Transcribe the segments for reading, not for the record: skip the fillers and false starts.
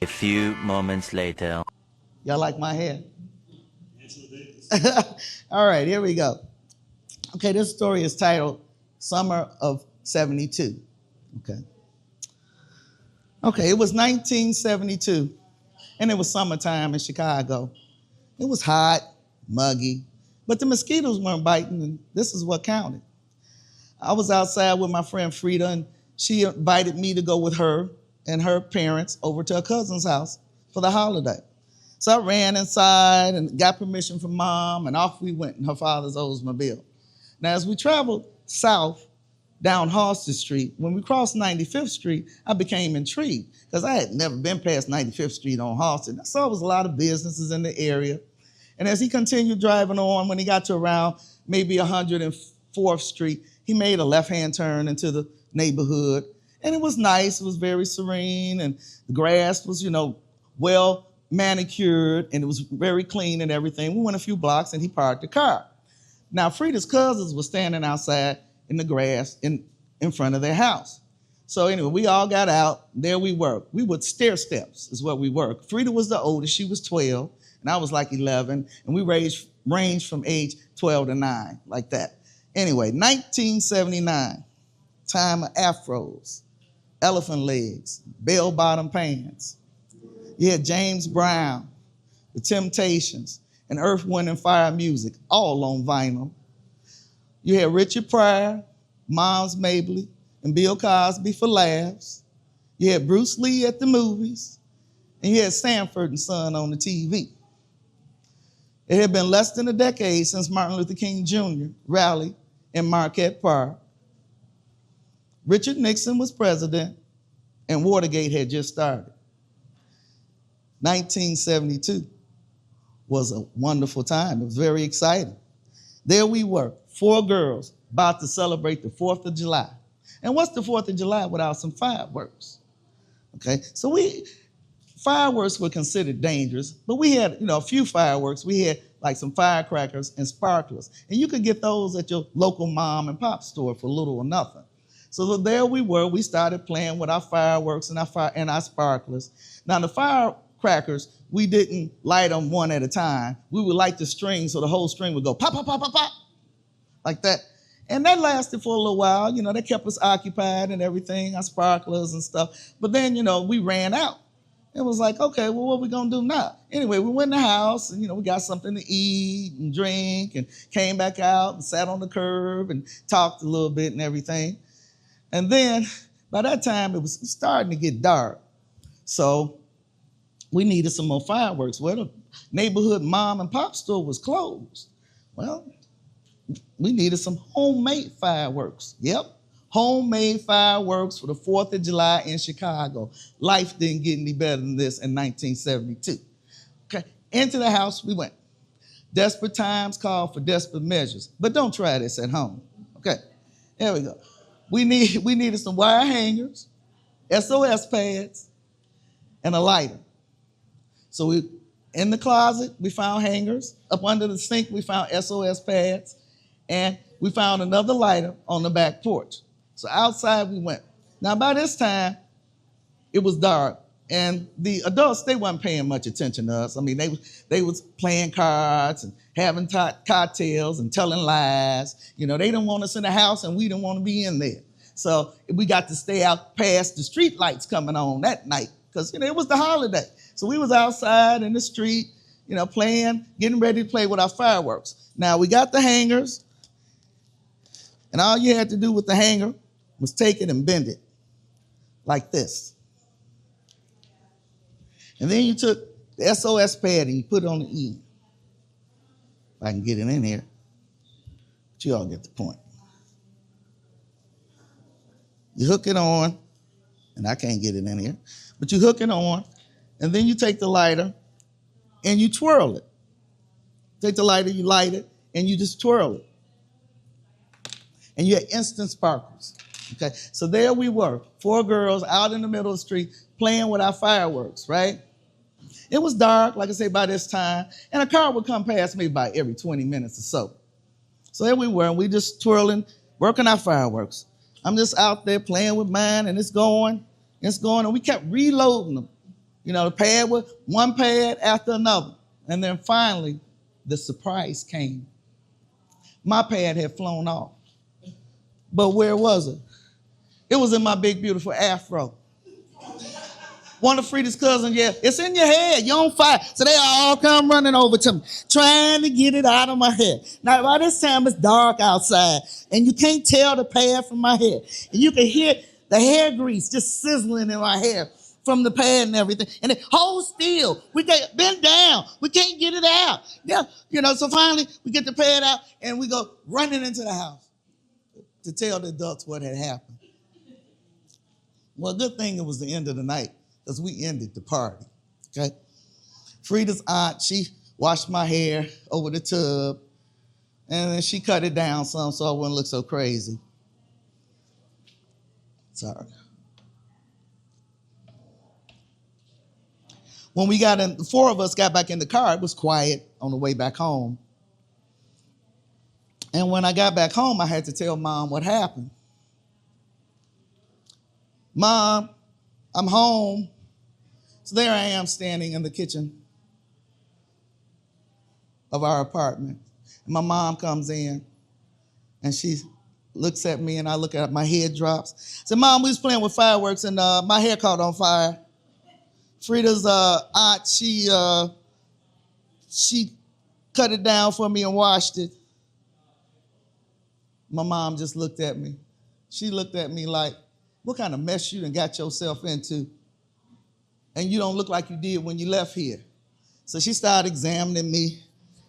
A few moments later. Y'all like my hair? All right, here we go. Okay, this story is titled Summer of 72. Okay. Okay, it was 1972, and it was summertime in Chicago. It was hot, muggy, but the mosquitoes weren't biting, and this is what counted. I was outside with my friend Frida, and she invited me to go with her and her parents over to her cousin's house for the holiday. So I ran inside and got permission from Mom, and off we went in her father's Oldsmobile. Now, as we traveled south down Halsted Street, when we crossed 95th Street, I became intrigued because I had never been past 95th Street on Halsted. I saw there was a lot of businesses in the area. And as he continued driving on, when he got to around maybe 104th Street, he made a left-hand turn into the neighborhood. And it was nice. It was very serene. And the grass was, well manicured. And it was very clean and everything. We went a few blocks and he parked the car. Now, Frida's cousins were standing outside in the grass in front of their house. So anyway, we all got out. There we were. We would stair steps is what we were. Frida was the oldest. She was 12. And I was like 11. And we ranged from age 12 to 9, like that. Anyway, 1979, time of afros, elephant legs, bell-bottom pants. You had James Brown, The Temptations, and Earth, Wind, and Fire music, all on vinyl. You had Richard Pryor, Miles Mabley, and Bill Cosby for laughs. You had Bruce Lee at the movies, and you had Sanford and Son on the TV. It had been less than a decade since Martin Luther King Jr. rallied in Marquette Park. Richard Nixon was president, and Watergate had just started. 1972 was a wonderful time. It was very exciting. There we were, 4 girls about to celebrate the 4th of July. And what's the 4th of July without some fireworks? Okay, so fireworks were considered dangerous, but we had, a few fireworks. We had like some firecrackers and sparklers. And you could get those at your local mom and pop store for little or nothing. So there we were. We started playing with our fireworks and our sparklers. Now the firecrackers, we didn't light them one at a time. We would light the string so the whole string would go pop, pop, pop, pop, pop, like that. And that lasted for a little while. That kept us occupied and everything, our sparklers and stuff. But then, we ran out. It was like, okay, well, what are we going to do now? Anyway, we went in the house and, we got something to eat and drink and came back out and sat on the curb and talked a little bit and everything. And then by that time, it was starting to get dark. So we needed some more fireworks. Well, the neighborhood mom and pop store was closed. Well, we needed some homemade fireworks. Yep. Homemade fireworks for the 4th of July in Chicago. Life didn't get any better than this in 1972. Okay, into the house we went. Desperate times call for desperate measures, but don't try this at home. Okay, there we go. We needed some wire hangers, SOS pads, and a lighter. So in the closet, we found hangers. Up under the sink, we found SOS pads, and we found another lighter on the back porch. So outside we went. Now by this time, it was dark, and the adults, they weren't paying much attention to us. I mean, they was playing cards and having cocktails and telling lies. They didn't want us in the house, and we didn't want to be in there. So we got to stay out past the street lights coming on that night because, it was the holiday. So we was outside in the street, playing, getting ready to play with our fireworks. Now we got the hangers, and all you had to do with the hanger was take it and bend it like this. And then you took the SOS pad and you put it on the end. If I can get it in here, but you all get the point. You hook it on, and I can't get it in here, but you hook it on, and then you take the lighter and you twirl it. Take the lighter, you light it, and you just twirl it. And you had instant sparkles. Okay, so there we were, 4 girls out in the middle of the street playing with our fireworks, right? It was dark, like I say, by this time, and a car would come past me by every 20 minutes or so. So there we were, and we just twirling, working our fireworks. I'm just out there playing with mine, and it's going, and we kept reloading them. the pad was one pad after another. And then finally, the surprise came. My pad had flown off. But where was it? It was in my big, beautiful afro. One of Frida's cousins, yeah, it's in your head. You're on fire. So they all come running over to me, trying to get it out of my head. Now, by this time, it's dark outside, and you can't tell the pad from my head. And you can hear the hair grease just sizzling in my hair from the pad and everything. And it hold still. We can't bend down. We can't get it out. Yeah, so finally, we get the pad out, and we go running into the house to tell the adults what had happened. Well, good thing it was the end of the night, because we ended the party, okay? Frida's aunt, she washed my hair over the tub, and then she cut it down some so I wouldn't look so crazy. Sorry. When the four of us got back in the car, it was quiet on the way back home. And when I got back home, I had to tell Mom what happened. Mom, I'm home. So there I am standing in the kitchen of our apartment. And my mom comes in and she looks at me and I look at her, my head drops. I said, Mom, we was playing with fireworks and my hair caught on fire. Frida's aunt, she cut it down for me and washed it. My mom just looked at me. She looked at me like, what kind of mess you done got yourself into? And you don't look like you did when you left here. So she started examining me,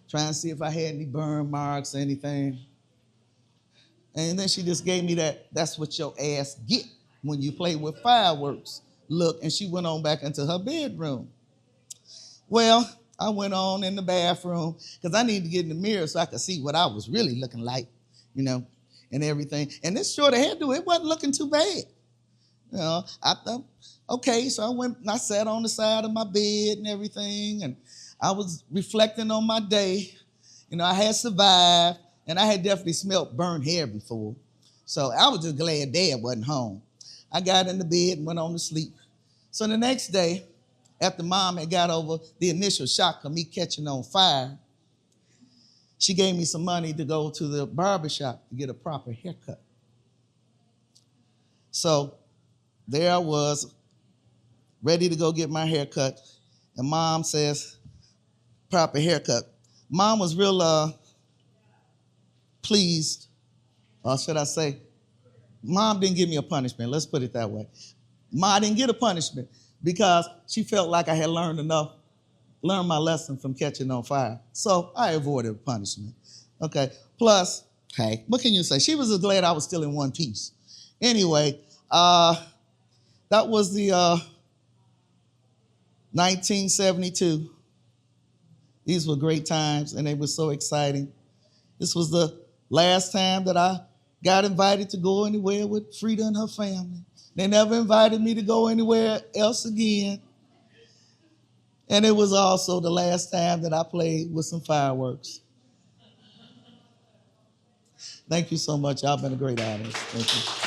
trying to see if I had any burn marks or anything. And then she just gave me that's what your ass get when you play with fireworks look, and she went on back into her bedroom. Well, I went on in the bathroom because I needed to get in the mirror so I could see what I was really looking like, and everything. And this short hairdo, it wasn't looking too bad. I thought, okay, so I went and I sat on the side of my bed and everything, and I was reflecting on my day. I had survived, and I had definitely smelt burnt hair before. So I was just glad Dad wasn't home. I got in the bed and went on to sleep. So the next day, after Mom had got over the initial shock of me catching on fire, she gave me some money to go to the barbershop to get a proper haircut. So there I was, ready to go get my hair cut, and Mom says, proper haircut. Mom was real pleased, or should I say, Mom didn't give me a punishment. Let's put it that way. Mom didn't get a punishment because she felt like I had learned my lesson from catching on fire. So I avoided a punishment. Okay. Plus, hey, what can you say? She was just glad I was still in one piece. Anyway, that was the 1972. These were great times, and they were so exciting. This was the last time that I got invited to go anywhere with Frida and her family. They never invited me to go anywhere else again. And it was also the last time that I played with some fireworks. Thank you so much. Y'all been a great audience. Thank you.